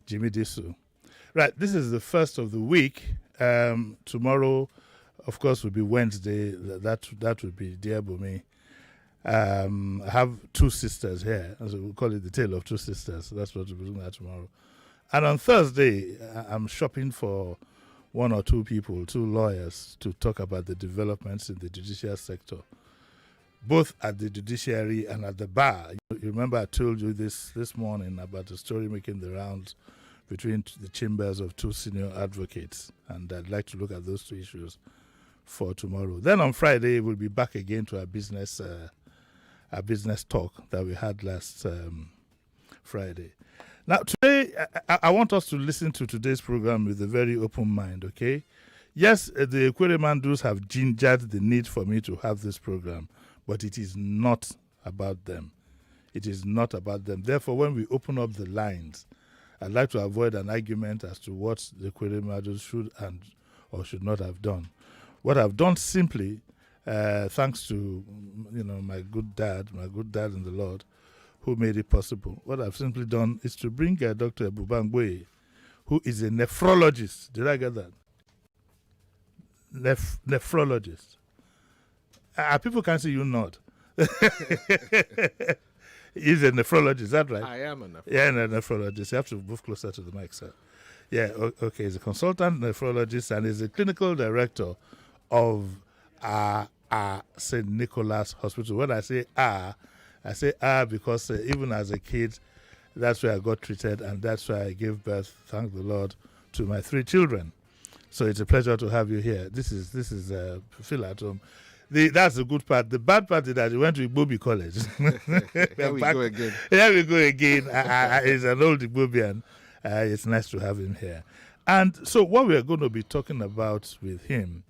Jimi Disu. Right, this is the first of the week. Tomorrow, of course, will be Wednesday. That would be Dear Bumi. I have two sisters here, so we'll call it the tale of two sisters. That's what we'll be doing at tomorrow. And on Thursday, I'm shopping for one or two people, two lawyers, to talk about the developments in the judicial sector, both at the judiciary and at the bar. You remember I told you this morning about the story making the rounds between the chambers of two senior advocates, and I'd like to look at those two issues for tomorrow. Then on Friday, we'll be back again to our business talk that we had last Friday. Now, today, I want us to listen to today's program with a very open mind, okay? Yes, the Ekweremandus have gingered the need for me to have this program, but it is not about them. It is not about them. Therefore, when we open up the lines, I'd like to avoid an argument as to what the Ekweremandus should and or should not have done. What I've done simply, thanks to my good dad in the Lord, who made it possible. What I've simply done is to bring Dr. Ebubangwe, who is a nephrologist. Did I get that? Nephrologist. People can see you nod. He's a nephrologist, is that right? I am a nephrologist. Yeah, a nephrologist. You have to move closer to the mic, sir. Yeah, okay. He's a consultant nephrologist and is a clinical director of St. Nicholas Hospital. When I say because even as a kid, that's where I got treated, and that's where I gave birth, thank the Lord, to my 3 children. So it's a pleasure to have you here. This is feel at home. That's the good part. The bad part is that he went to Igbobi College. Here we go again. Here we go again. He's an old Igbobian. It's nice to have him here. And so what we are going to be talking about with him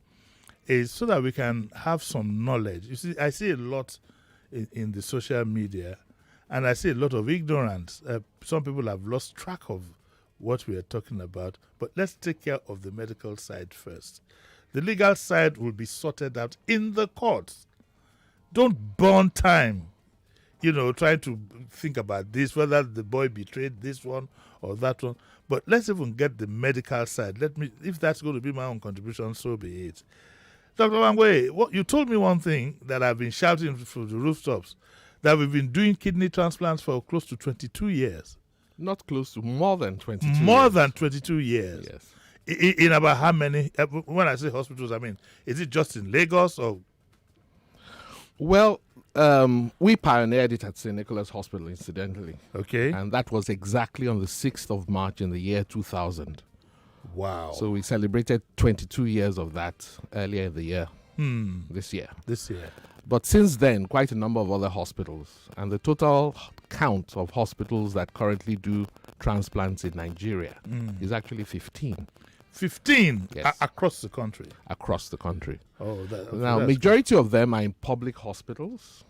is so that we can have some knowledge. You see, I see a lot in the social media, and I see a lot of ignorance. Some people have lost track of what we are talking about, but let's take care of the medical side first. The legal side will be sorted out in the courts. Don't burn time, trying to think about this, whether the boy betrayed this one or that one. But let's even get the medical side. If that's going to be my own contribution, so be it. Dr. Wangwe, you told me one thing that I've been shouting from the rooftops, that we've been doing kidney transplants for close to 22 years. Not close to, more than 22 years. More than 22 years. Yes. In about how many? When I say hospitals, I mean, is it just in Lagos or? Well, we pioneered it at St. Nicholas Hospital, incidentally. Okay. And that was exactly on the 6th of March in the year 2000. Wow. So we celebrated 22 years of that earlier in the year, this year. But since then, quite a number of other hospitals, and the total count of hospitals that currently do transplants in Nigeria is actually 15. 15? Yes. Across the country? Across the country. Oh, now, majority of them are in public hospitals.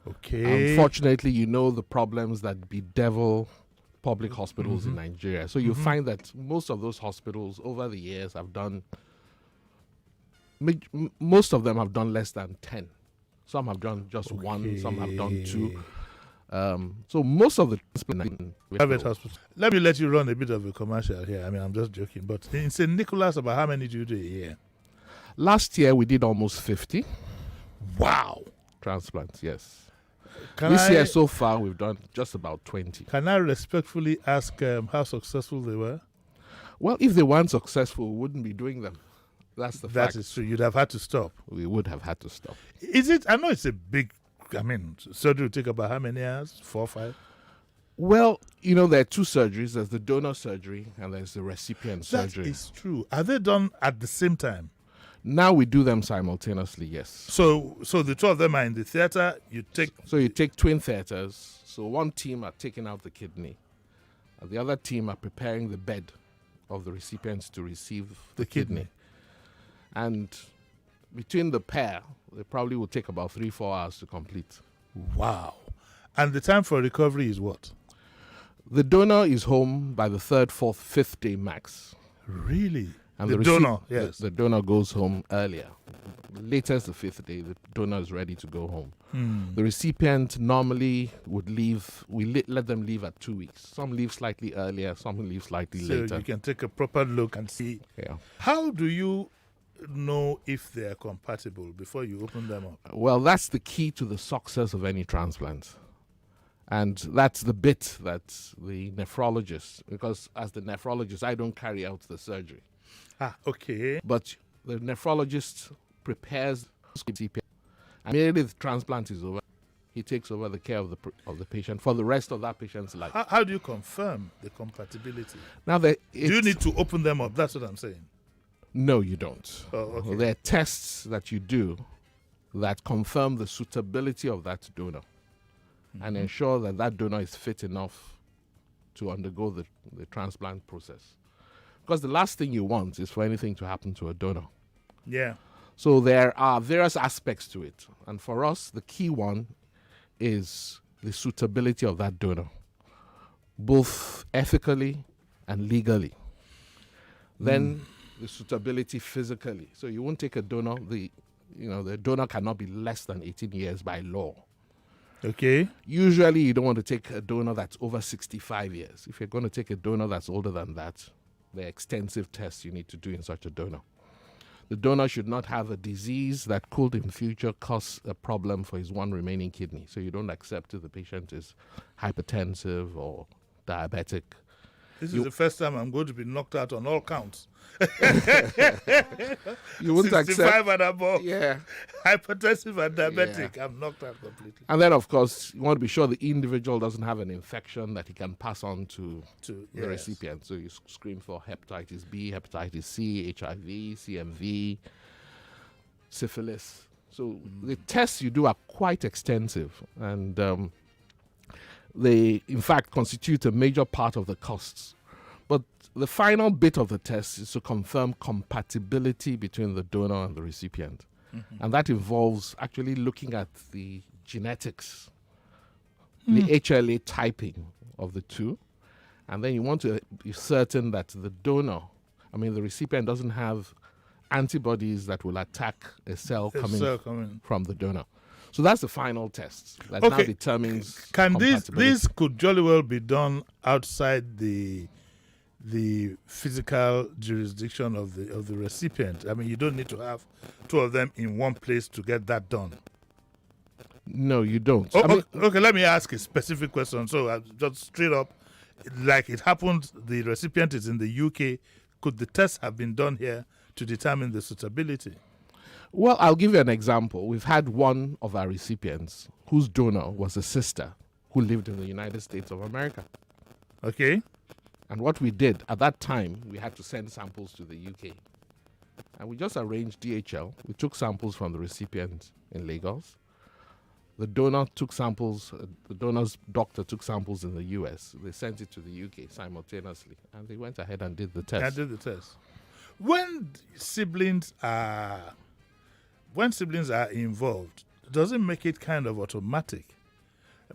Okay. Unfortunately, the problems that bedevil public hospitals in Nigeria. So you find that most of those hospitals over the years have done, most of them have done less than 10. Some have done just one, some have done 2. So most of the private hospitals. Let me let you run a bit of a commercial here. I mean, I'm just joking. But in St. Nicholas, about how many do you do a year? Last year, we did almost 50. Wow. Transplants, yes. This year so far, we've done just about 20. Can I respectfully ask how successful they were? Well, if they weren't successful, we wouldn't be doing them. That's the fact. That is true. You'd have had to stop. We would have had to stop. Is it? I know it's a big, surgery will take about how many hours? 4 or 5? Well, there are 2 surgeries. There's the donor surgery and there's the recipient surgery. That is true. Are they done at the same time? Now we do them simultaneously, yes. So the 2 of them are in the theater. You take twin theaters. So one team are taking out the kidney, and the other team are preparing the bed of the recipients to receive the kidney. And between the pair, they probably will take about 3-4 hours to complete. Wow. And the time for recovery is what? The donor is home by the 3rd, 4th, 5th day max. Really? And the donor, yes. The donor goes home earlier. Latest the 5th day, the donor is ready to go home. The recipient normally would leave, let them leave at 2 weeks. Some leave slightly earlier, some leave slightly later. So you can take a proper look and see. Yeah. How do you know if they are compatible before you open them up? Well, that's the key to the success of any transplant. And that's the bit that the nephrologist, because as the nephrologist, I don't carry out the surgery. Ah, okay. But the nephrologist prepares CPR. And immediately the transplant is over, he takes over the care of the patient for the rest of that patient's life. How do you confirm the compatibility? Now, do you need to open them up? That's what I'm saying. No, you don't. Oh, okay. There are tests that you do that confirm the suitability of that donor and ensure that that donor is fit enough to undergo the transplant process. Because the last thing you want is for anything to happen to a donor. Yeah. So there are various aspects to it. And for us, the key one is the suitability of that donor, both ethically and legally. Then the suitability physically. So you won't take a donor, the donor cannot be less than 18 years by law. Okay. Usually you don't want to take a donor that's over 65 years. If you're going to take a donor that's older than that, there are extensive tests you need to do in such a donor. The donor should not have a disease that could in future cause a problem for his one remaining kidney. So you don't accept if the patient is hypertensive or diabetic. This is the first time I'm going to be knocked out on all counts. You wouldn't 65 accept. and above. Yeah. Hypertensive and diabetic. Yeah. I'm knocked out completely. And then, of course, you want to be sure the individual doesn't have an infection that he can pass on to the recipient. So you screen for hepatitis B, hepatitis C, HIV, CMV, syphilis. So the tests you do are quite extensive. And they, in fact, constitute a major part of the costs. But the final bit of the test is to confirm compatibility between the donor and the recipient. And that involves actually looking at the genetics, the HLA typing of the two. And then you want to be certain that the recipient doesn't have antibodies that will attack a cell coming from the donor. So that's the final test that now determines. Can this could jolly well be done outside the physical jurisdiction of the recipient? I mean, you don't need to have two of them in one place to get that done. No, you don't. Okay, let me ask a specific question. So just straight up, like it happened, the recipient is in the UK. Could the test have been done here to determine the suitability? Well, I'll give you an example. We've had one of our recipients whose donor was a sister who lived in the United States of America. Okay. And what we did at that time, we had to send samples to the UK. And we just arranged DHL. We took samples from the recipient in Lagos. The donor took samples, the donor's doctor took samples in the US. They sent it to the UK simultaneously. And they went ahead and did the test. When siblings are involved, does it make it kind of automatic?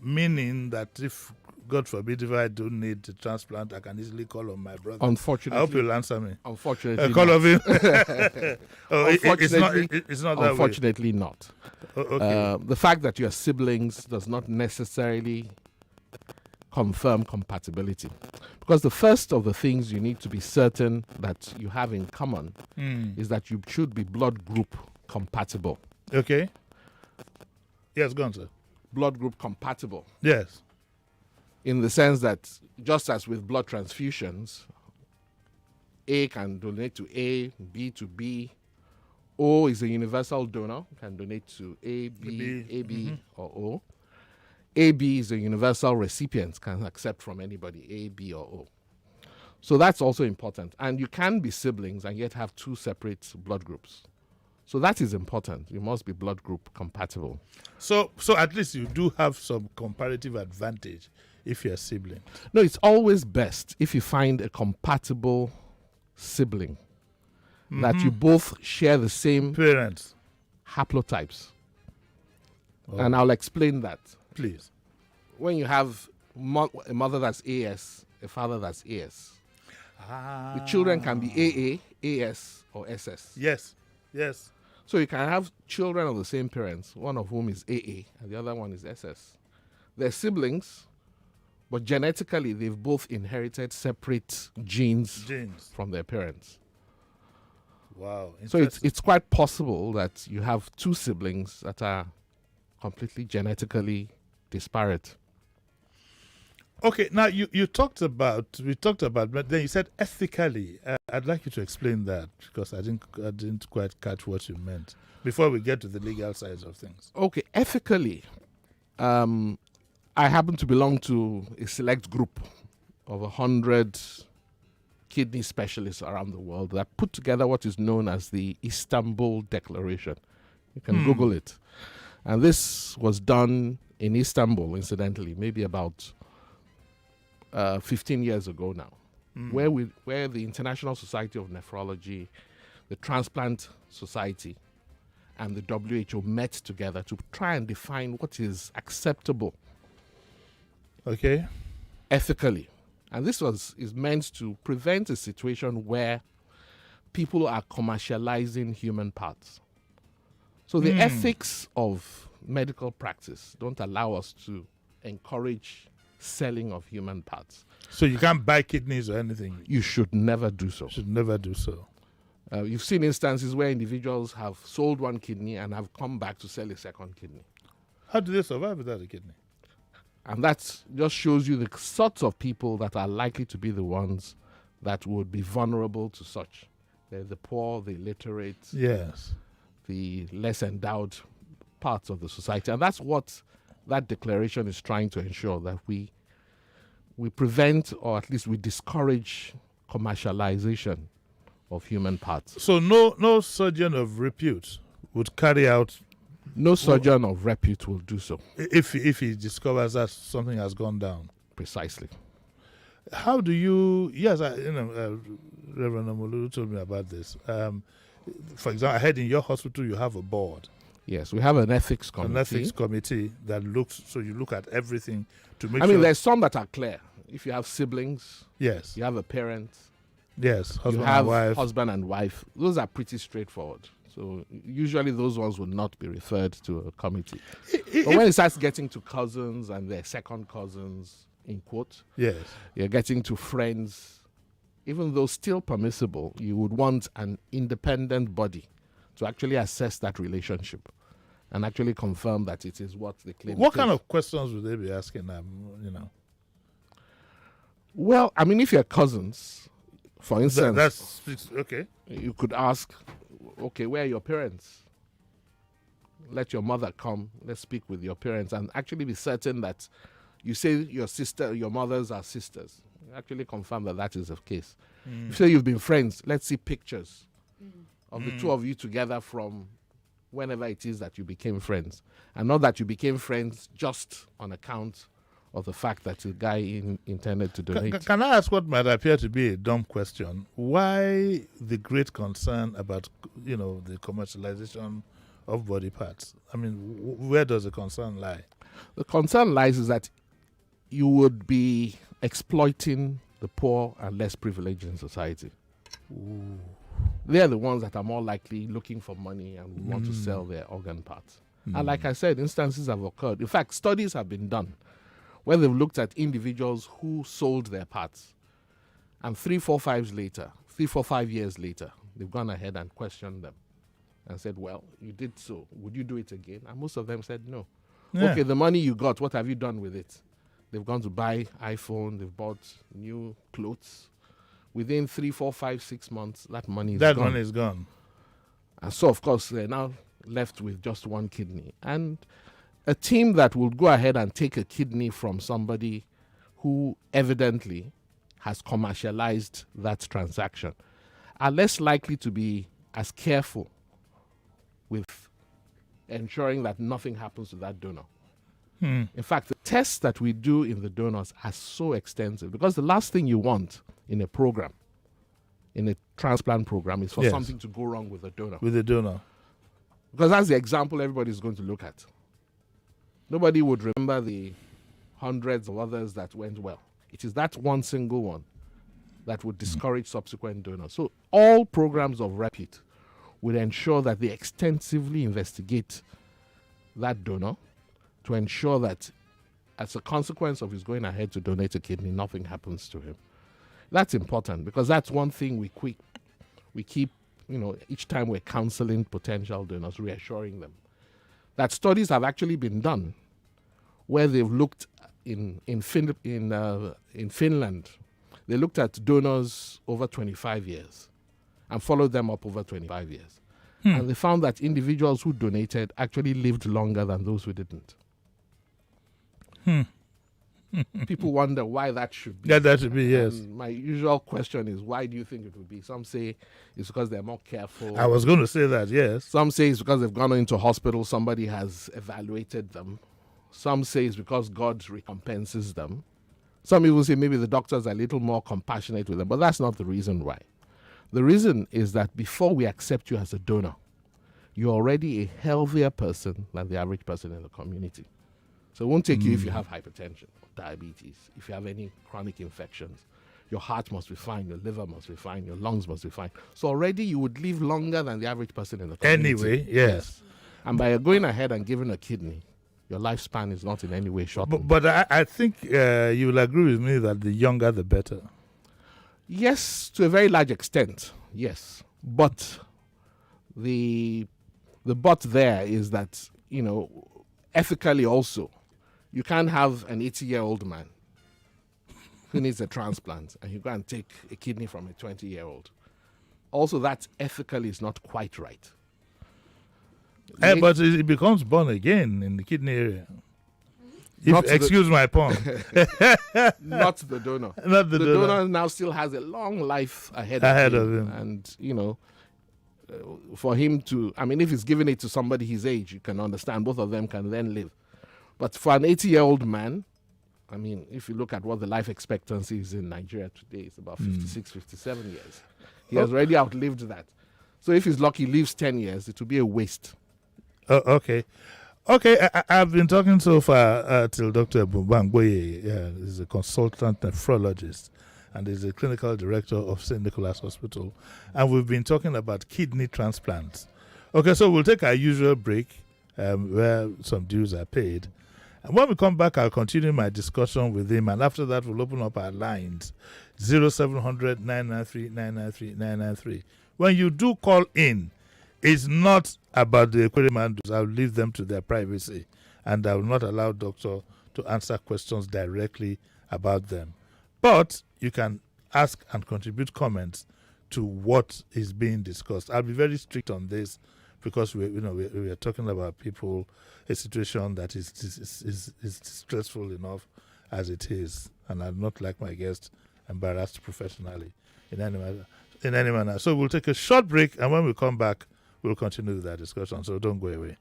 Meaning that if, God forbid, if I don't need the transplant, I can easily call on my brother. Unfortunately. I hope you'll answer me. Unfortunately call not. of him. Unfortunately, it's not that unfortunately way. Not. Okay. The fact that you're siblings does not necessarily confirm compatibility. Because the first of the things you need to be certain that you have in common is that you should be blood group compatible. Okay. Yes, go on, sir. Blood group compatible. Yes. In the sense that, just as with blood transfusions, A can donate to A, B to B. O is a universal donor, can donate to A, B, or O. AB is a universal recipient, can accept from anybody, A, B, or O. So that's also important. And you can be siblings and yet have two separate blood groups. So that is important. You must be blood group compatible. So at least you do have some comparative advantage if you're siblings. No, it's always best if you find a compatible sibling that you both share the same parents haplotypes. And I'll explain that. Please. When you have a mother that's AS, a father that's AS. The children can be AA, AS, or SS. Yes, yes. So you can have children of the same parents, one of whom is AA and the other one is SS. They're siblings, but genetically they've both inherited separate genes from their parents. Wow. So it's quite possible that you have two siblings that are completely genetically disparate. Okay, now we talked about, but then you said ethically. I'd like you to explain that because I didn't quite catch what you meant before we get to the legal sides of things. Okay, ethically, I happen to belong to a select group of 100 kidney specialists around the world that put together what is known as the Istanbul Declaration. You can Google it. And this was done in Istanbul, incidentally, maybe about 15 years ago now, where the International Society of Nephrology, the Transplant Society, and the WHO met together to try and define what is acceptable, ethically. And this is meant to prevent a situation where people are commercializing human parts. So the ethics of medical practice don't allow us to encourage selling of human parts. So you can't buy kidneys or anything? You should never do so. Should never do so. You've seen instances where individuals have sold one kidney and have come back to sell a second kidney. How do they survive without a kidney? And that just shows you the sorts of people that are likely to be the ones that would be vulnerable to such. They're the poor, the illiterate, yes, the less endowed parts of the society. And that's what that declaration is trying to ensure, that we prevent, or at least we discourage, commercialization of human parts. So no surgeon of repute would carry out... No surgeon of repute will do so. If he discovers that something has gone down. Precisely. How do you... Yes, Reverend Omololu told me about this. For example, I heard in your hospital you have a board. Yes, we have an ethics committee. An ethics committee that looks... So you look at everything to make sure... I mean, there's some that are clear. If you have siblings, yes, you have a parent, yes, husband and wife. Husband and wife. Those are pretty straightforward. So usually those ones would not be referred to a committee. But when it starts getting to cousins and their second cousins, in quote, yes, you're getting to friends, even though still permissible, you would want an independent body to actually assess that relationship and actually confirm that it is what they claim. What kind of questions would they be asking Well, I mean, if you're cousins, for instance, that's okay. You could ask, okay, where are your parents? Let your mother come. Let's speak with your parents and actually be certain that you say your mothers are sisters. Actually confirm that is the case. If you say you've been friends, let's see pictures of the two of you together from whenever it is that you became friends. And not that you became friends just on account of the fact that the guy intended to donate. Can I ask what might appear to be a dumb question? Why the great concern about, the commercialization of body parts? I mean, where does the concern lie? The concern lies is that you would be exploiting the poor and less privileged in society. Ooh. They're the ones that are more likely looking for money and want to sell their organ parts. And like I said, instances have occurred. In fact, studies have been done where they've looked at individuals who sold their parts. And 3, 4, 5 years later, they've gone ahead and questioned them and said, well, you did so. Would you do it again? And most of them said no. Yeah. Okay, the money you got, what have you done with it? They've gone to buy iPhone, they've bought new clothes. Within 3, 4, 5, 6 months, that money is gone. And so, of course, they're now left with just one kidney. And a team that will go ahead and take a kidney from somebody who evidently has commercialized that transaction are less likely to be as careful with ensuring that nothing happens to that donor. In fact, the tests that we do in the donors are so extensive because the last thing you want in a program, in a transplant program, is for something to go wrong with the donor. With the donor. Because that's the example everybody's going to look at. Nobody would remember the hundreds of others that went well. It is that one single one that would discourage subsequent donors. So all programs of repute would ensure that they extensively investigate that donor to ensure that as a consequence of his going ahead to donate a kidney, nothing happens to him. That's important because that's one thing we keep, each time we're counseling potential donors, reassuring them that studies have actually been done where they've looked in Finland. They looked at donors over 25 years and followed them up over 25 years. And they found that individuals who donated actually lived longer than those who didn't. People wonder why that should be. Yeah, that should be, yes. And my usual question is, why do you think it would be? Some say it's because they're more careful. I was going to say that, yes. Some say it's because they've gone into hospital, somebody has evaluated them. Some say it's because God recompenses them. Some even say maybe the doctors are a little more compassionate with them, but that's not the reason why. The reason is that before we accept you as a donor, you're already a healthier person than the average person in the community. So it won't take you if you have hypertension or diabetes, if you have any chronic infections. Your heart must be fine, your liver must be fine, your lungs must be fine. So already you would live longer than the average person in the community. Anyway, yes. And by going ahead and giving a kidney, your lifespan is not in any way shortened. But I think you will agree with me that the younger the better. Yes, to a very large extent, yes. But the but there is that, ethically also, you can't have an 80-year-old man who needs a transplant and you go and take a kidney from a 20-year-old. Also, that ethically is not quite right. But it becomes born again in the kidney area. Excuse my pun. Not the donor. Not the donor. donor now still has a long life ahead of him. And, for him to, if he's giving it to somebody his age, you can understand both of them can then live. But for an 80-year-old man, if you look at what the life expectancy is in Nigeria today, it's about 56, 57 years. He has already outlived that. So if he's lucky, lives 10 years, it will be a waste. Okay. I've been talking so far till Dr. Bubangboye. He's a consultant nephrologist and is a clinical director of St. Nicholas Hospital. And we've been talking about kidney transplants. Okay, so we'll take our usual break where some dues are paid. And when we come back, I'll continue my discussion with him. And after that, we'll open up our lines, 0700 993 993 993. When you do call in, it's not about the requirements. I'll leave them to their privacy. And I will not allow doctor to answer questions directly about them. But you can ask and contribute comments to what is being discussed. I'll be very strict on this because we are talking about people, a situation that is stressful enough as it is, and I'd not like my guest embarrassed professionally in any manner. So we'll take a short break, and when we come back, we'll continue that discussion. So don't go away.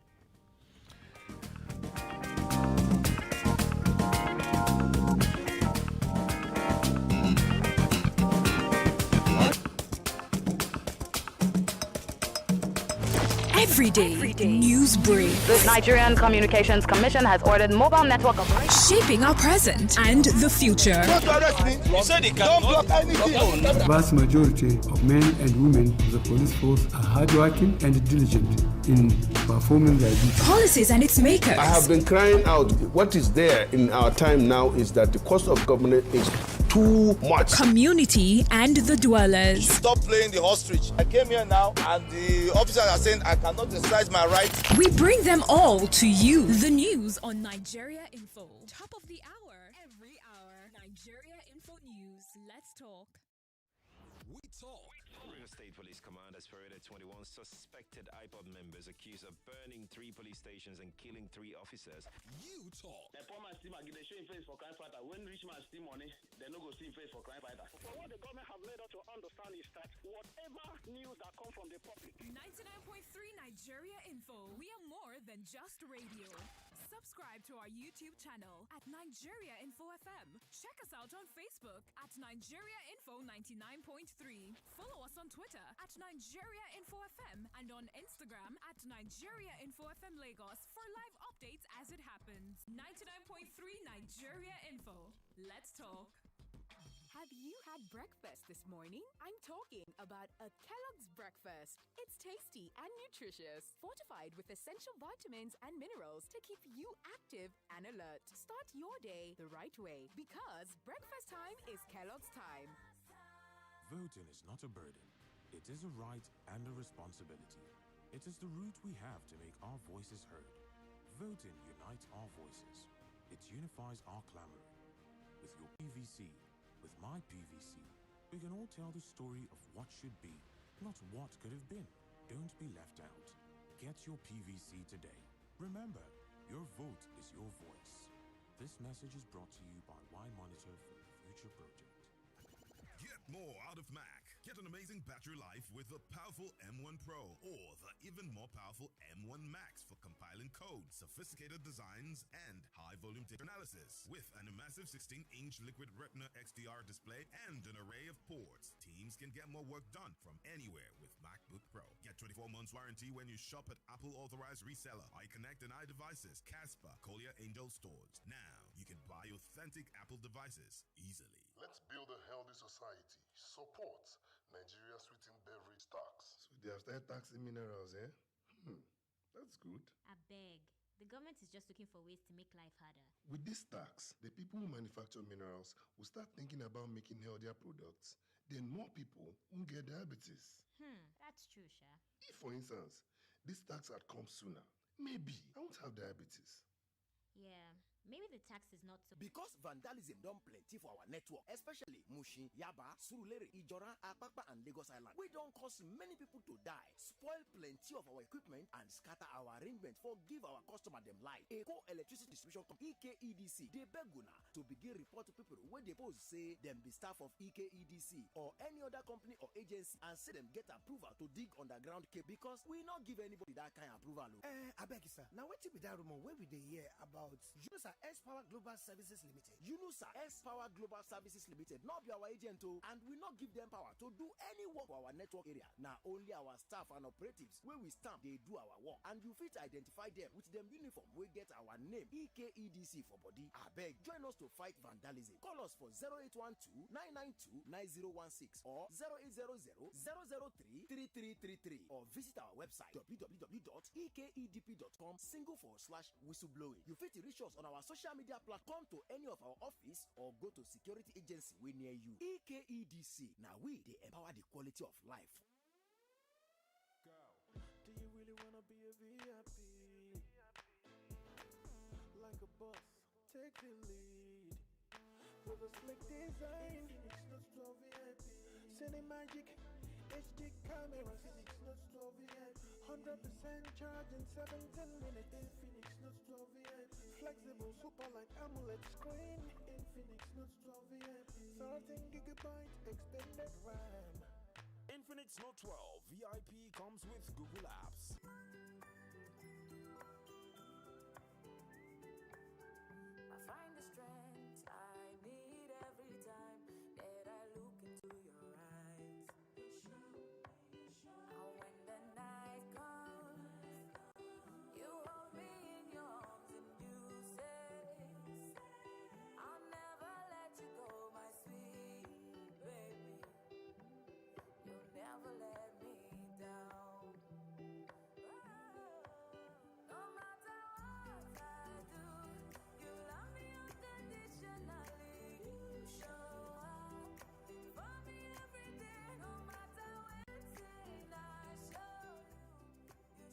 Everyday news brief. The Nigerian Communications Commission has ordered mobile network operators shaping our present and the future. Don't arrest me. You said it can't block anything. The vast majority of men and women of the police force are hardworking and diligent in performing their duty. Policies and its makers. I have been crying out. What is there in our time now is that the cost of government is too much. Community and the dwellers. Stop playing the ostrich. I came here now and the officers are saying I cannot exercise my rights. We bring them all to you. The news on Nigeria Info. Top of the hour, every hour. Nigeria Info News. Let's talk. We talk. River State Police Command has paraded 21 suspected IPOB members accused of burning 3 police stations and killing 3 officers. You talk. The poor man steal they show him face for crime fighter. When rich man steal money, they no go see him face for crime fighter. So what the government have made us to understand is that whatever news that come from the public. 99.3 Nigeria Info. We are more than just radio. Subscribe to our YouTube channel at Nigeria Info FM. Check us out on Facebook at Nigeria Info 99.3. Follow us on Twitter at Nigeria Info FM and on Instagram at Nigeria Info FM Lagos for live updates as it happens. 99.3 Nigeria Info. Let's talk. Have you had breakfast this morning? I'm talking about a Kellogg's breakfast. It's tasty and nutritious, fortified with essential vitamins and minerals to keep you active and alert. Start your day the right way because breakfast time is Kellogg's time. Voting is not a burden. It is a right and a responsibility. It is the route we have to make our voices heard. Voting unites our voices. It unifies our clamoring. With your PVC, with my PVC, we can all tell the story of what should be, not what could have been. Don't be left out. Get your PVC today. Remember, your vote is your voice. This message is brought to you by Y Monitor for the Future Project. Get more out of Mac. Get an amazing battery life with the powerful M1 Pro or the even more powerful M1 Max for compiling code, sophisticated designs, and high-volume data analysis. With an immersive 16-inch liquid retina XDR display and an array of ports, teams can get more work done from anywhere with MacBook Pro. Get 24 months warranty when you shop at Apple-authorized reseller, iConnect and iDevices, Casper, Collier Angel stores. Now, you can buy authentic Apple devices easily. Let's build a healthy society. Support Nigeria's sweetened beverage tax. So they have started taxing minerals, eh? That's good. I beg. The government is just looking for ways to make life harder. With this tax, the people who manufacture minerals will start thinking about making healthier products. Then more people won't get diabetes. That's true, Sha. If, for instance, this tax had come sooner, maybe I won't have diabetes. Yeah, maybe the tax is not so... Because vandalism don't plenty for our network, especially Mushin, Yaba, Surulere, Ijora, Apapa, and Lagos Island. We don't cause many people to die, spoil plenty of our equipment, and scatter our arrangement for give our customer them life. Eco Electricity Distribution Company, EKEDC, they beg una to begin report to people when they pose say them be staff of EKEDC or any other company or agency and say them get approval to dig underground cable because we not give anybody that kind of approval. I beg you, sir. Now what be that rumor where we they hear about Unusa S Power Global Services Limited? Unusa S Power Global Services Limited not be our agent too, and we not give them power to do any work for our network area. Now only our staff and operatives where we stamp they do our work, and you fit identify them with them uniform. We get our name EKEDC for body. I beg join us to fight vandalism. Call us for 0812-992-9016 or 0800-003-3333 or visit our website www.ekedp.com/whistleblowing. You fit reach us on our social media platform to any of our office or go to security agency we near you. EKEDC. Now we they empower the quality of life. Girl, do you really wanna be a VIP? Like a boss, take the lead. With a slick design, Phoenix Notes 12 VIP. Cinemagic HD camera, Phoenix Notes 12 VIP. 100% charge in 17 minutes in Phoenix Notes 12 VIP. Flexible Superlight AMOLED screen in Phoenix Notes 12 VIP. 13GB extended RAM. Infinix Note 12 VIP comes with Google Apps. I find the strength I need every time that I look into your eyes. And when the night comes, you hold me in your arms and you say, I'll never let you go, my sweet baby. You'll never let me down.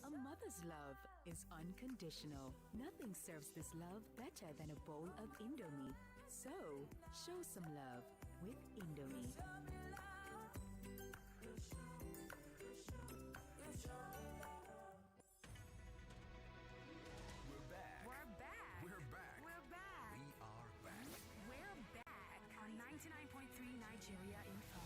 A mother's love is unconditional. Nothing serves this love better than a bowl of Indomie. So, show some love with Indomie. We're back. We're back. We're back. We're back. We are back. We're back on 99.3 Nigeria Info.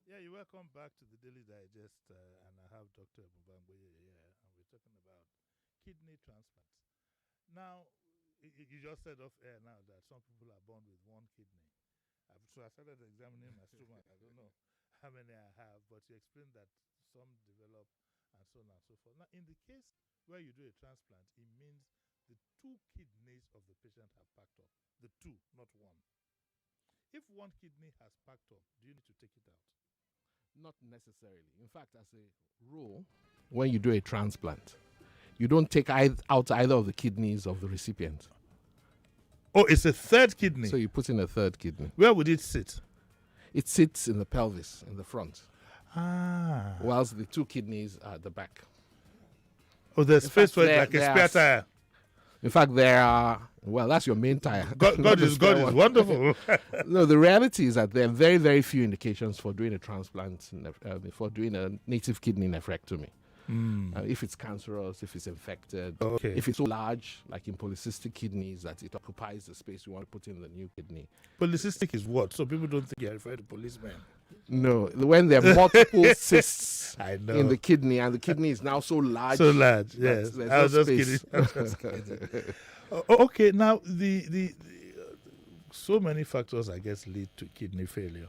Yeah, you're welcome back to the Daily Digest, and I have Dr. Ebubangboye here, and we're talking about kidney transplants. Now, you just said off air now that some people are born with one kidney. So I started examining my stomach. I don't know how many I have, but you explained that some develop, and so on and so forth. Now, in the case where you do a transplant, it means the 2 kidneys of the patient have packed up. The 2, not 1. If 1 kidney has packed up, do you need to take it out? Not necessarily. In fact, as a rule, when you do a transplant, you don't take out either of the kidneys of the recipient. Oh, it's a 3rd kidney. So you put in a 3rd kidney. Where would it sit? It sits in the pelvis, in the front. Ah. Whilst the 2 kidneys are at the back. Oh, there's space for it like a spare tire. In fact, there are, well, that's your main tire. God is wonderful. No, the reality is that there are very, very few indications for doing a transplant, for doing a native kidney nephrectomy. If it's cancerous, if it's infected, if it's so large, like in polycystic kidneys, that it occupies the space you want to put in the new kidney. Polycystic is what? So people don't think you're referring to policemen. No, when there are multiple cysts in the kidney, and the kidney is now so large. So large, yes. I was just kidding. Okay, now the so many factors, I guess, lead to kidney failure.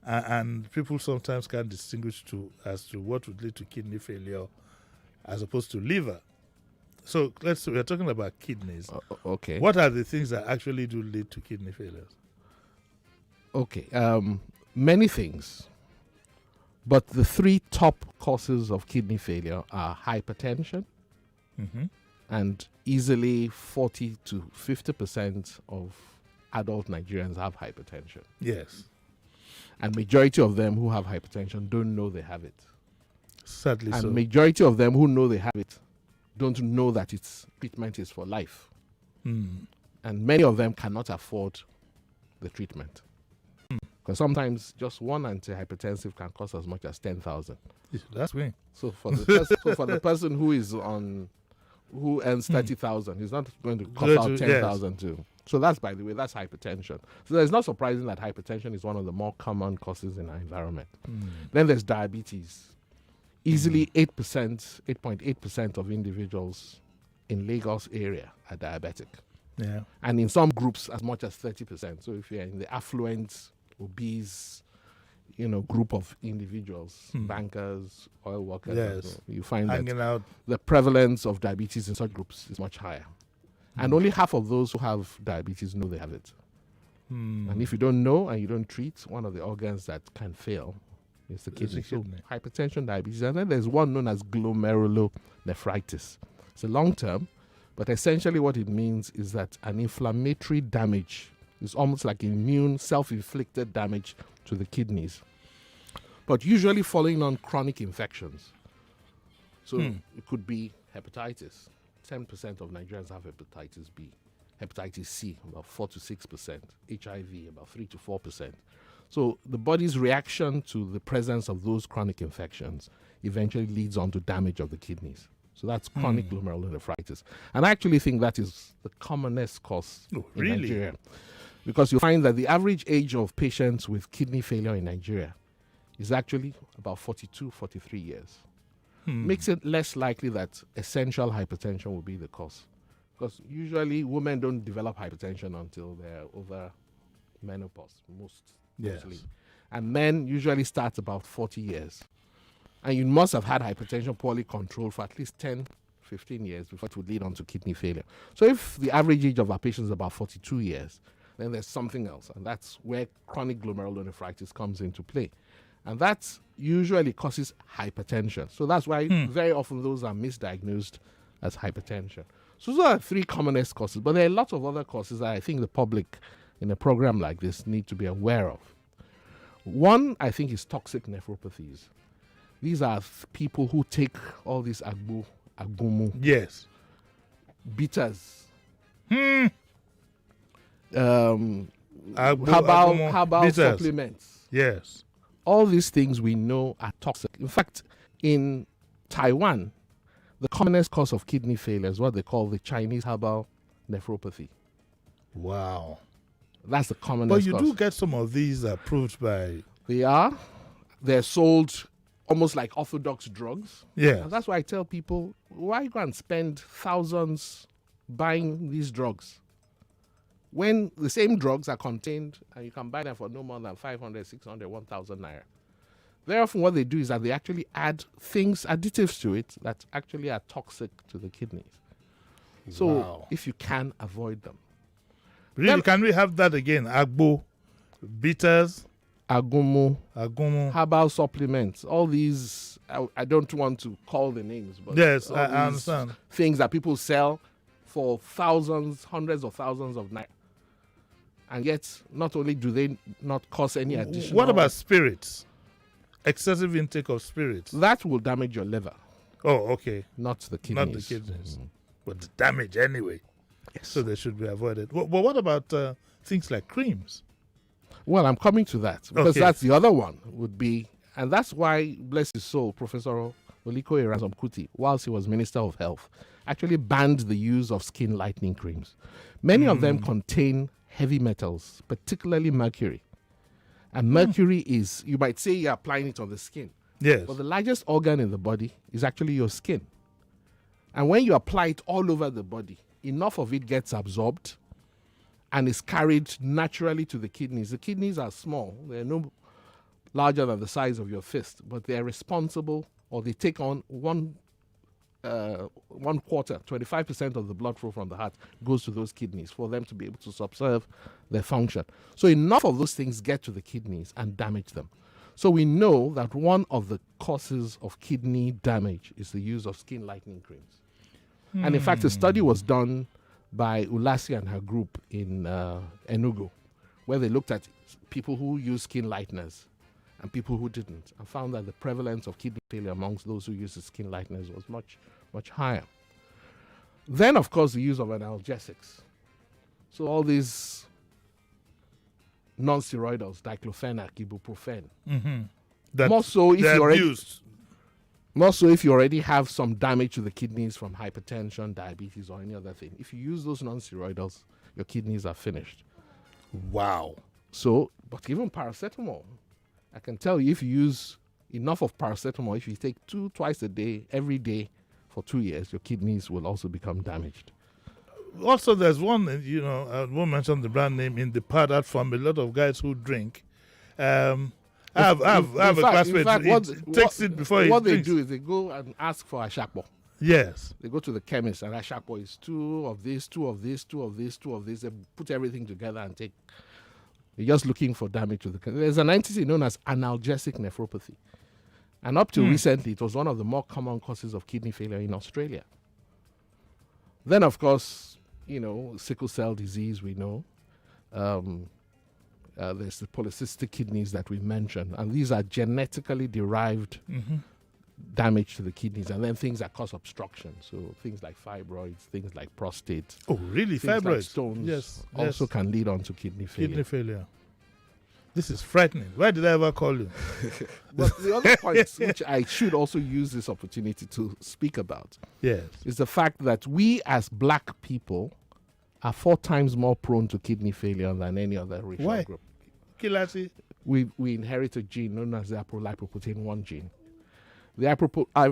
And people sometimes can't distinguish as to what would lead to kidney failure as opposed to liver. So we're talking about kidneys. Okay. What are the things that actually do lead to kidney failures? Okay. Many things. But the 3 top causes of kidney failure are hypertension, and easily 40 to 50% of adult Nigerians have hypertension. Yes. And majority of them who have hypertension don't know they have it. Sadly so. And majority of them who know they have it don't know that its treatment is for life. And many of them cannot afford the treatment. Because sometimes just one antihypertensive can cost as much as 10,000. That's me. So for the person who earns 30,000, he's not going to cost out 10,000 too. So that's, by the way, that's hypertension. So it's not surprising that hypertension is one of the more common causes in our environment. Then there's diabetes. Easily 8.8% of individuals in Lagos area are diabetic. Yeah. And in some groups, as much as 30%. So if you're in the affluent, obese, group of individuals, bankers, oil workers, you find that the prevalence of diabetes in such groups is much higher. And only half of those who have diabetes know they have it. And if you don't know and you don't treat, one of the organs that can fail is the kidney. So hypertension, diabetes, and then there's one known as glomerulonephritis. It's a long term, but essentially what it means is that an inflammatory damage is almost like immune, self-inflicted damage to the kidneys, but usually following on chronic infections. So it could be hepatitis. 10% of Nigerians have hepatitis B, hepatitis C, about 4 to 6%, HIV, about 3 to 4%. So the body's reaction to the presence of those chronic infections eventually leads on to damage of the kidneys. So that's chronic glomerulonephritis. And I actually think that is the commonest cause in Nigeria. Because you'll find that the average age of patients with kidney failure in Nigeria is actually about 42, 43 years. Makes it less likely that essential hypertension will be the cause. Because usually women don't develop hypertension until they're over menopause, mostly. And men usually start about 40 years. And you must have had hypertension poorly controlled for at least 10, 15 years before it would lead on to kidney failure. So if the average age of our patients is about 42 years, then there's something else. And that's where chronic glomerulonephritis comes into play. And that usually causes hypertension. So that's why very often those are misdiagnosed as hypertension. So those are 3 commonest causes. But there are lots of other causes that I think the public in a program like this need to be aware of. One, I think, is toxic nephropathies. These are people who take all these agumu. Yes. Bitters. Herbal supplements. Yes. All these things we know are toxic. In fact, in Taiwan, the commonest cause of kidney failure is what they call the Chinese herbal nephropathy. Wow. That's the commonest But you cause. do get some of these approved by... They are. They're sold almost like orthodox drugs. Yeah. And that's why I tell people, why go and spend thousands buying these drugs? When the same drugs are contained and you can buy them for no more than 500, 600, 1,000 naira. Very often what they do is that they actually add additives to it that actually are toxic to the kidneys. So if you can avoid them. Really, Then, can we have that again? Agbo, bitters, agumo, herbal supplements, all these, I don't want to call the names, but yes, all I these understand. Things that people sell for thousands, hundreds of thousands of naira. And yet, not only do they not cause any additional... What about spirits? Excessive intake of spirits? That will damage your liver. Oh, okay. Not the kidneys. Not the kidneys. But the damage anyway. Yes. So they should be avoided. But what about things like creams? Well, I'm coming to that. Because that's the other one would be... And that's why, bless his soul, Professor Oliko Eransom Kuti, whilst he was Minister of Health, actually banned the use of skin lightening creams. Many of them contain heavy metals, particularly mercury. And mercury is, you might say you're applying it on the skin. Yes. But the largest organ in the body is actually your skin. And when you apply it all over the body, enough of it gets absorbed and is carried naturally to the kidneys. The kidneys are small. They're no larger than the size of your fist, but they're responsible, or they take on one quarter, 25% of the blood flow from the heart goes to those kidneys for them to be able to subserve their function. So enough of those things get to the kidneys and damage them. So we know that one of the causes of kidney damage is the use of skin lightening creams. And in fact, a study was done by Ulasi and her group in Enugu, where they looked at people who use skin lighteners and people who didn't, and found that the prevalence of kidney failure amongst those who use the skin lighteners was much, much higher. Then, of course, the use of analgesics. So all these non-steroidals, diclofenac, ibuprofen. More so if you already have some damage to the kidneys from hypertension, diabetes, or any other thing. If you use those non-steroidals, your kidneys are finished. Wow. So, but even paracetamol, I can tell you, if you use enough of paracetamol, if you take twice a day, every day for 2 years, your kidneys will also become damaged. Also, there's one, I won't mention the brand name, in the powder from a lot of guys who drink. I have a classmate who takes it before he What drinks. they do is they go and ask for ashakpo. Yes. They go to the chemist, and ashakpo is 2 of this, 2 of this, 2 of this, 2 of this. They put everything together and take. They're just looking for damage to the kidney. There's an entity known as analgesic nephropathy. And up to recently, it was one of the more common causes of kidney failure in Australia. Then, of course, sickle cell disease, we know. There's the polycystic kidneys that we mentioned. And these are genetically derived damage to the kidneys. And then things that cause obstruction. So things like fibroids, things like prostate. Oh, really? Things Fibroids? like stones Yes. also can lead on to kidney failure. Kidney failure. This is frightening. Why did I ever call you? But the other point, which I should also use this opportunity to speak about, is the fact that we as black people are 4 times more prone to kidney failure than any other racial group. Kilati? We inherit a gene known as the apolipoprotein 1 gene. The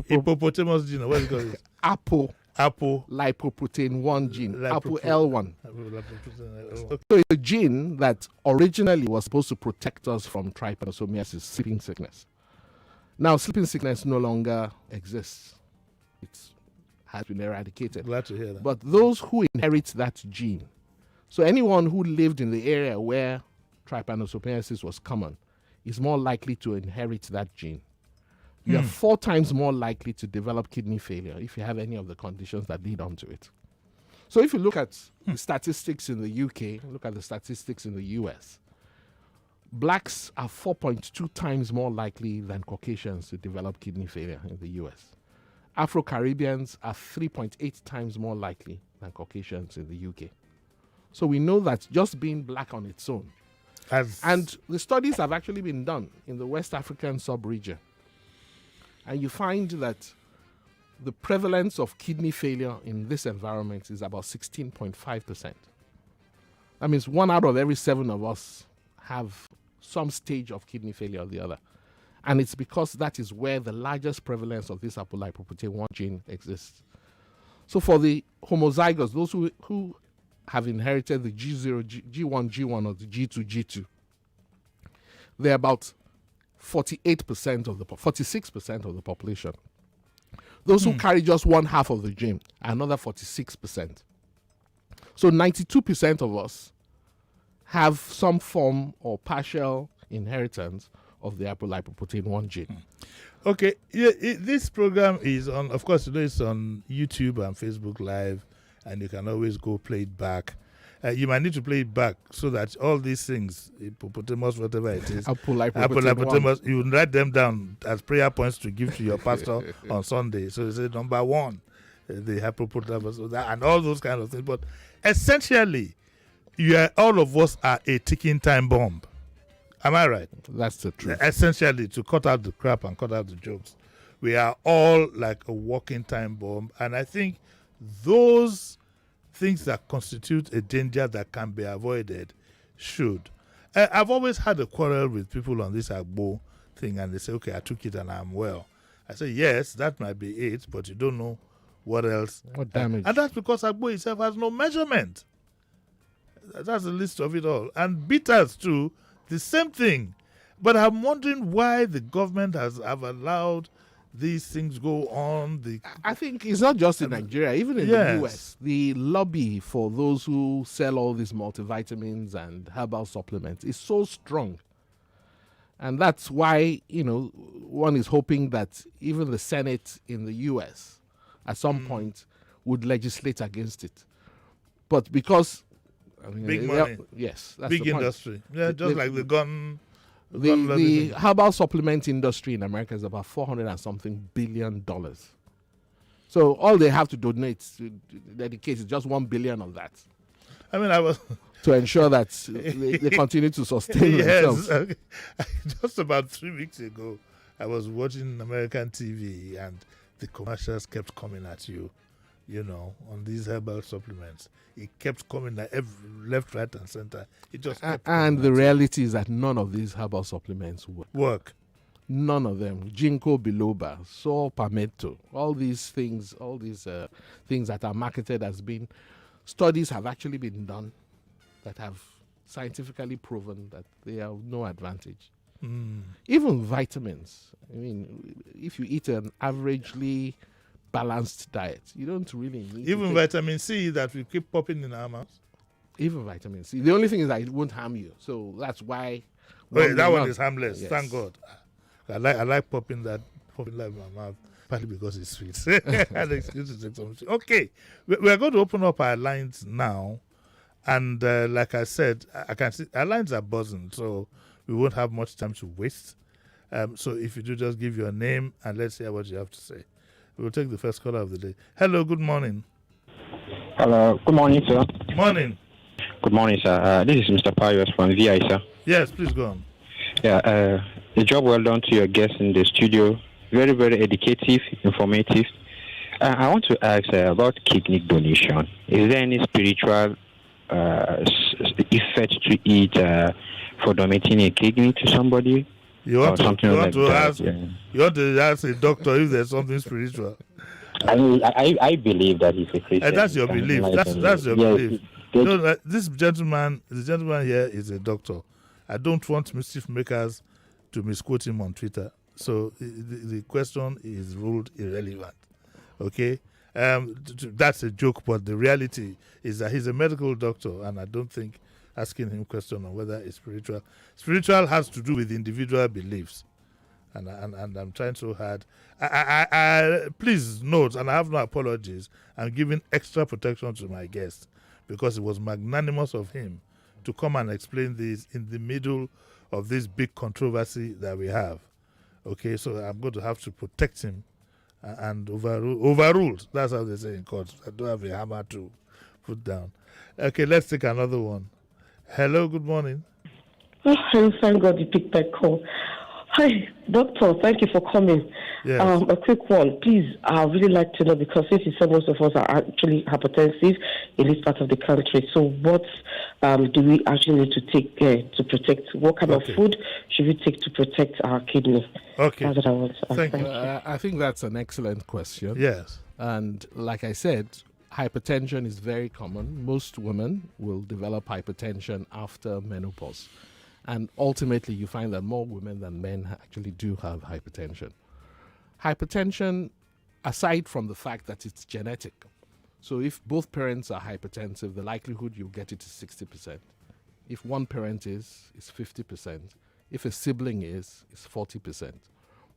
hippopotamus gene, what is it called? Apolipoprotein 1 gene, ApoL1. So it's a gene that originally was supposed to protect us from trypanosomiasis, sleeping sickness. Now, sleeping sickness no longer exists. It has been eradicated. Glad to hear that. But those who inherit that gene, so anyone who lived in the area where trypanosomiasis was common, is more likely to inherit that gene. You are 4 times more likely to develop kidney failure if you have any of the conditions that lead on to it. So if you look at the statistics in the UK, look at the statistics in the US, blacks are 4.2 times more likely than Caucasians to develop kidney failure in the US. Afro-Caribbeans are 3.8 times more likely than Caucasians in the UK. So we know that just being black on its own. And the studies have actually been done in the West African sub-region. And you find that the prevalence of kidney failure in this environment is about 16.5%. That means 1 out of every 7 of us have some stage of kidney failure or the other. And it's because that is where the largest prevalence of this apolipoprotein 1 gene exists. So for the homozygous, those who have inherited the G0, G1, G1 or the G2, G2, they're about 46% of the population. Those who carry just one half of the gene, another 46%. So 92% of us have some form or partial inheritance of the apolipoprotein 1 gene. Okay, this program is on, of course, it's on YouTube and Facebook Live, and you can always go play it back. You might need to play it back so that all these things, hippopotamus, whatever it is, apolipotamus, you write them down as prayer points to give to your pastor on Sunday. So you say, number 1, the hippopotamus, and all those kind of things. But essentially, all of us are a ticking time bomb. Am I right? That's the truth. Essentially, to cut out the crap and cut out the jokes. We are all like a walking time bomb. And I think those things that constitute a danger that can be avoided should. I've always had a quarrel with people on this Agbo thing, and they say, okay, I took it and I'm well. I say, yes, that might be it, but you don't know what else. What damage. And that's because Agbo itself has no measurement. That's the list of it all. And bitters too, the same thing. But I'm wondering why the government have allowed these things go on. I think it's not just in Nigeria, even in the US. The lobby for those who sell all these multivitamins and herbal supplements is so strong. And that's why, one is hoping that even the Senate in the US at some point would legislate against it. But because big money. Yes, that's big the point. Industry. Yeah, just like the gun. The herbal supplement industry in America is about $400 and something billion. So all they have to dedicate is just $1 billion of that. I mean, I was to ensure that they continue to sustain themselves. Just about 3 weeks ago, I was watching American TV, and the commercials kept coming at you. On these herbal supplements. It kept coming like left, right, and center. It just kept and the reality is that none of these herbal supplements work. None of them. Ginkgo biloba, saw palmetto, all these things that are marketed as being, studies have actually been done that have scientifically proven that they have no advantage. Even vitamins. I mean, if you eat an averagely balanced diet, you don't really need even vitamin C that we keep popping in our mouths. Even vitamin C. The only thing is that it won't harm you. So that's why. That one is harmless. Yes. Thank God. I like popping that in my mouth, partly because it's sweet. An excuse to take something. Okay, we're going to open up our lines now, and like I said, I can see our lines are buzzing, so we won't have much time to waste. So if you do, just give your name and let's hear what you have to say. We'll take the first caller of the day. Hello, good morning. Hello, good morning, sir. Morning. Good morning, sir. This is Mr. Pius from VI, sir. Yes, please go on. Yeah, a job well done to your guests in the studio. Very, very educative, informative. I want to ask about kidney donation. Is there any spiritual effect to it for donating a kidney to somebody? You want to ask a doctor if there's something spiritual. I believe that he's a Christian. That's your belief. That's your belief. This gentleman, the gentleman here is a doctor. I don't want mischief makers to misquote him on Twitter. So the question is ruled irrelevant. Okay? That's a joke, but the reality is that he's a medical doctor, and I don't think asking him question on whether it's spiritual. Spiritual has to do with individual beliefs. And I'm trying so hard. I please note, and I have no apologies, I'm giving extra protection to my guest because it was magnanimous of him to come and explain this in the middle of this big controversy that we have. Okay, so I'm going to have to protect him and overruled. That's how they say in court. I don't have a hammer to put down. Okay, let's take another one. Hello, good morning. Oh, thank God you picked that call. Hi, doctor. Thank you for coming. Yes. A quick one, please. I really like to know, because this is most of us are actually hypertensive in this part of the country. So what do we actually need to take to protect? What kind of food should we take to protect our kidney? Okay. That's what I want to ask. Thank you. I think that's an excellent question. Yes. And like I said, hypertension is very common. Most women will develop hypertension after menopause. And ultimately, you find that more women than men actually do have hypertension. Hypertension, aside from the fact that it's genetic, so if both parents are hypertensive, the likelihood you'll get it is 60%. If one parent is 50%. If a sibling is 40%.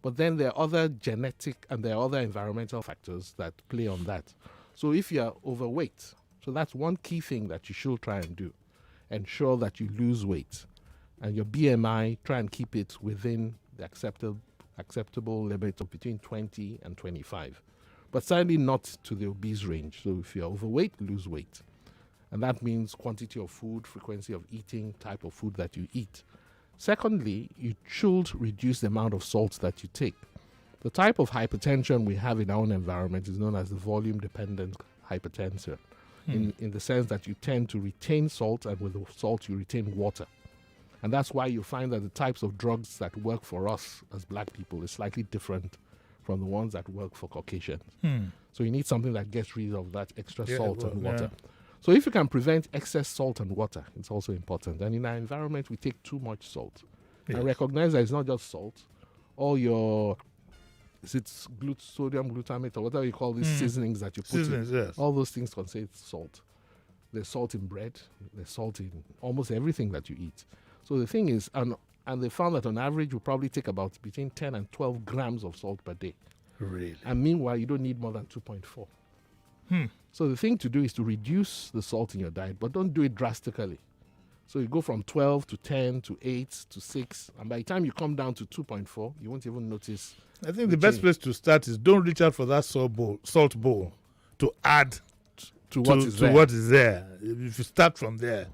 But then there are other genetic and there are other environmental factors that play on that. So if you're overweight, so that's one key thing that you should try and do. Ensure that you lose weight. And your BMI, try and keep it within the acceptable limit of between 20 and 25. But certainly not to the obese range. So if you're overweight, lose weight. And that means quantity of food, frequency of eating, type of food that you eat. Secondly, you should reduce the amount of salt that you take. The type of hypertension we have in our own environment is known as the volume-dependent hypertension, in the sense that you tend to retain salt, and with the salt you retain water. And that's why you find that the types of drugs that work for us as black people is slightly different from the ones that work for Caucasians. So you need something that gets rid of that extra salt and water. So if you can prevent excess salt and water, it's also important. And in our environment, we take too much salt. Yes. And recognize that it's not just salt. All your, sodium glutamate or whatever you call these seasonings that you put in, yes. all those things contain salt. There's salt in bread. There's salt in almost everything that you eat. So the thing is, and they found that on average, you probably take about between 10 and 12 grams of salt per day. Really? And meanwhile, you don't need more than 2.4. So the thing to do is to reduce the salt in your diet, but don't do it drastically. So you go from 12 to 10 to 8 to 6, and by the time you come down to 2.4, you won't even notice. I think the best place to start is don't reach out for that salt bowl to add to what is there. If you start from there.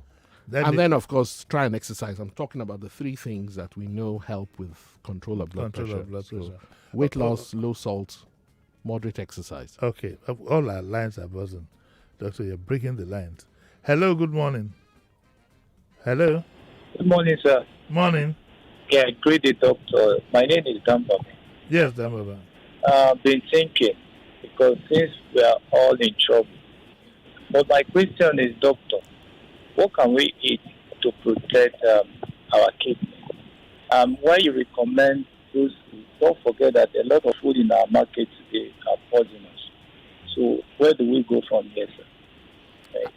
Then, of course, try and exercise. I'm talking about the three things that we know help with control of blood pressure. Weight loss, low salt, moderate exercise. Okay. All our lines are buzzing. Doctor, you're breaking the lines. Hello, good morning. Hello. Good morning, sir. Morning. Yeah, great day, doctor. My name is Dambaba. Yes, Dambaba. I've been thinking, because since we are all in trouble. But my question is, doctor, what can we eat to protect our kidney? Why you recommend those foods? Don't forget that a lot of food in our market today are poisonous. So where do we go from here, sir?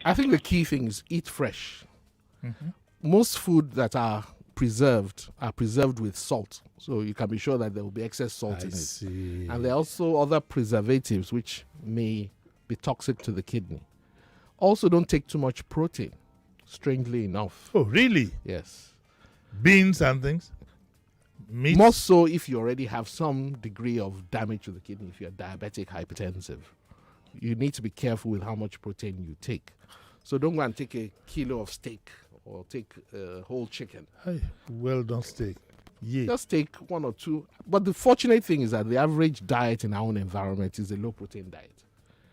I think the key thing is eat fresh. Most food that are preserved with salt. So you can be sure that there will be excess salt in it. And there are also other preservatives which may be toxic to the kidney. Also, don't take too much protein, strangely enough. Oh, really? Yes. Beans and things? Meat? More so if you already have some degree of damage to the kidney, if you're diabetic, hypertensive. You need to be careful with how much protein you take. So don't go and take a kilo of steak or take a whole chicken. Hey, well done steak. Yeah. Just take one or two. But the fortunate thing is that the average diet in our own environment is a low protein diet.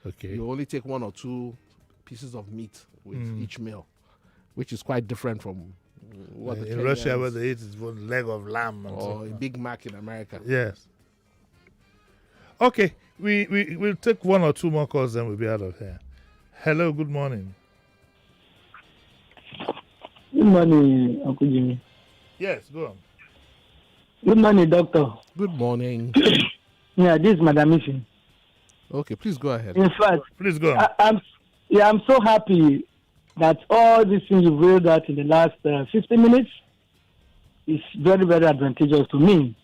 Okay. You only take one or two pieces of meat with each meal, which is quite different from what the in Kenyans, Russia, where they eat is one leg of lamb or a Big Mac in America. Yes. Okay, we'll take one or two more calls, then we'll be out of here. Hello, good morning. Good morning, Uncle Jimmy. Yes, go on. Good morning, doctor. Good morning. Yeah, this is Madam Ifi. Okay, please go ahead. In fact, please go on. I'm so happy that all these things you've read out in the last 50 minutes is very, very advantageous to me.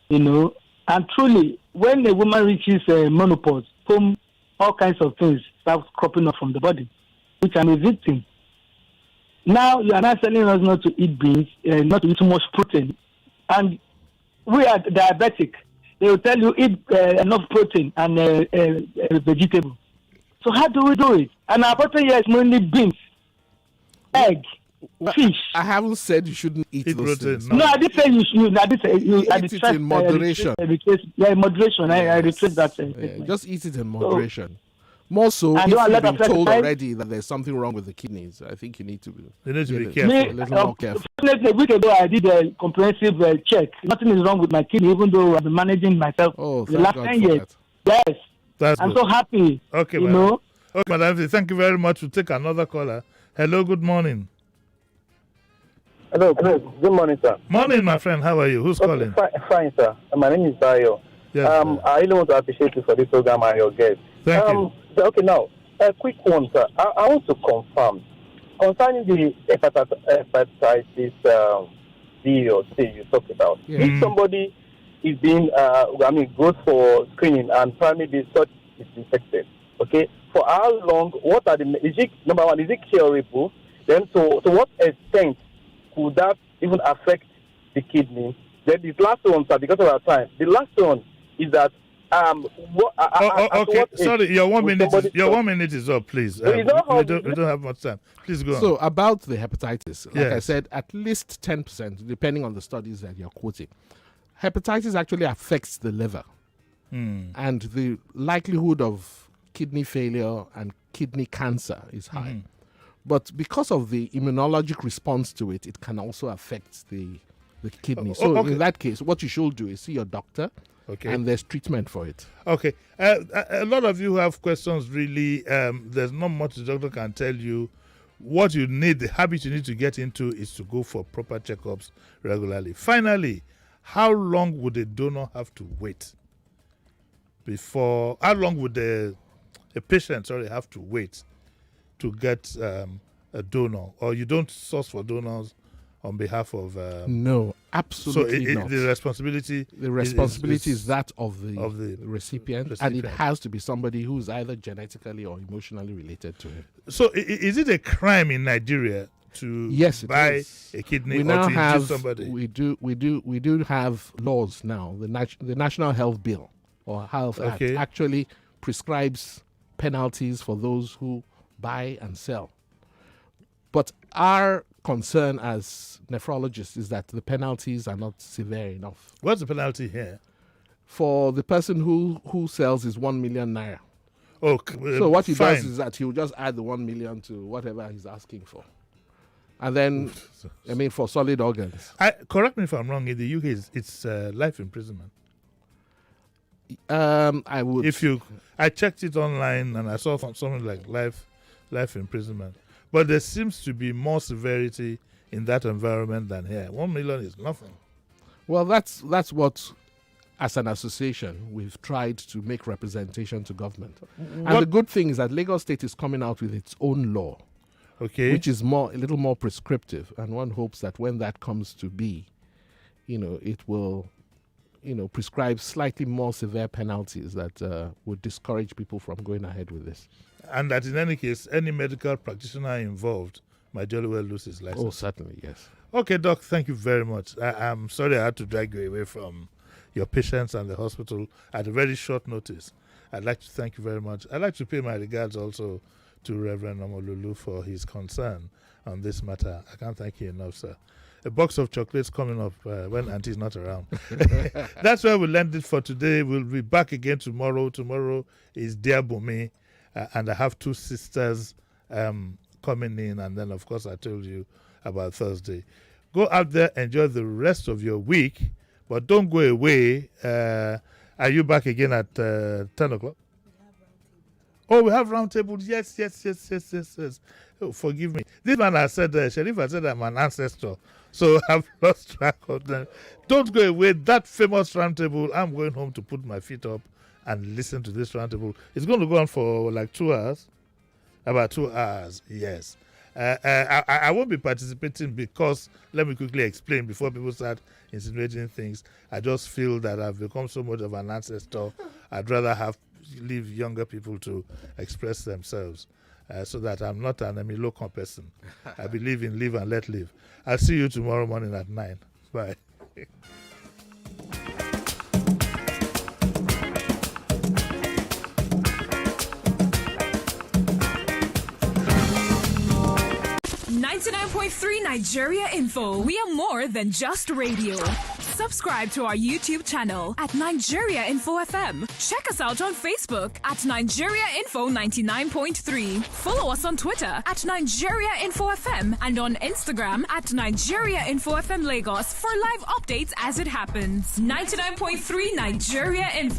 You know, and truly, when a woman reaches menopause, all kinds of things start cropping up from the body, which I'm a victim. Now you are not telling us not to eat beans, not to eat too much protein, and we are diabetic. They will tell you eat enough protein and vegetable. So how do we do it? And our protein here is mainly beans, egg, fish. I haven't said you shouldn't eat those things. No, I did say you should. I did say you. Eat it in moderation. Moderation. I retrace that. Just eat it in moderation. More so, if you've been told already that there's something wrong with the kidneys, I think you need to be careful. A little more careful. A week ago, I did a comprehensive check. Nothing is wrong with my kidney, even though I've been managing myself the last 10 years. Yes, I'm so happy. Okay, you know. Okay, Madam, thank you very much. We'll take another caller. Hello, good morning. Hello. Good morning, sir. Morning, my friend. How are you? Who's calling? Fine, sir. My name is Bayo. Yes, I really want to appreciate you for this program and your guest. Thank you. Okay, now, a quick one, sir. I want to confirm concerning the hepatitis B or C you talked about. If somebody is being, goes for screening and primary B such is infected, okay, for how long, what are number one, is it curable? Then to what extent could that even affect the kidney? Then this last one, sir, because of our time, the last one is that okay. Sorry, your 1 minute. Your 1 minute is up, please. We don't have much time. Please go on. So about the hepatitis, like I said, at least 10%, depending on the studies that you're quoting, hepatitis actually affects the liver, and the likelihood of kidney failure and kidney cancer is high. But because of the immunologic response to it, it can also affect the kidney. So in that case, what you should do is see your doctor. Okay. And there's treatment for it. Okay. A lot of you have questions, really. There's not much the doctor can tell you. What you need, the habit you need to get into is to go for proper checkups regularly. Finally, how long would a donor have to wait how long would a patient have to wait to get a donor? Or you don't source for donors on behalf of no, absolutely not. The responsibility is that of the recipient, and it has to be somebody who's either genetically or emotionally related to him. So is it a crime in Nigeria to buy a kidney or to induce somebody? We do have laws now. The National Health Bill or Health Act actually prescribes penalties for those who buy and sell. But our concern as nephrologists is that the penalties are not severe enough. What's the penalty here? For the person who sells is 1 million naira. Okay. So what he does is that he will just add the 1 million to whatever he's asking for. And then, for solid organs. Correct me if I'm wrong, in the UK it's life imprisonment. I would. I checked it online and I saw something like life imprisonment. But there seems to be more severity in that environment than here. 1 million is nothing. Well, that's what, as an association, we've tried to make representation to government. And the good thing is that Lagos State is coming out with its own law, which is a little more prescriptive. And one hopes that when that comes to be, it will, prescribe slightly more severe penalties that would discourage people from going ahead with this. And that in any case, any medical practitioner involved might jolly well lose his license. Oh, certainly, yes. Okay, Doc, thank you very much. I'm sorry I had to drag you away from your patients and the hospital at a very short notice. I'd like to thank you very much. I'd like to pay my regards also to Reverend Omololu for his concern on this matter. I can't thank you enough, sir. A box of chocolates coming up when Auntie's not around. That's where we'll end it for today. We'll be back again tomorrow. Tomorrow is Dear Bumi. And I have two sisters coming in. And then, of course, I told you about Thursday. Go out there, enjoy the rest of your week. But don't go away. Are you back again at 10 o'clock? Oh, we have roundtable. Yes. Oh, forgive me. This man has said, Sharif has said I'm an ancestor. So I've lost track of them. Don't go away. That famous roundtable, I'm going home to put my feet up and listen to this roundtable. It's going to go on for like 2 hours. About 2 hours, yes. I won't be participating because, let me quickly explain before people start insinuating things. I just feel that I've become so much of an ancestor. I'd rather leave younger people to express themselves so that I'm not an Emilocon person. I believe in live and let live. I'll see you tomorrow morning at 9. Bye. Nigeria Info. We are more than just radio. Subscribe to our YouTube channel at Nigeria Info FM. Check us out on Facebook at Nigeria Info 99.3. Follow us on Twitter at Nigeria Info FM and on Instagram at Nigeria Info FM Lagos for live updates as it happens. 99.3 Nigeria Info.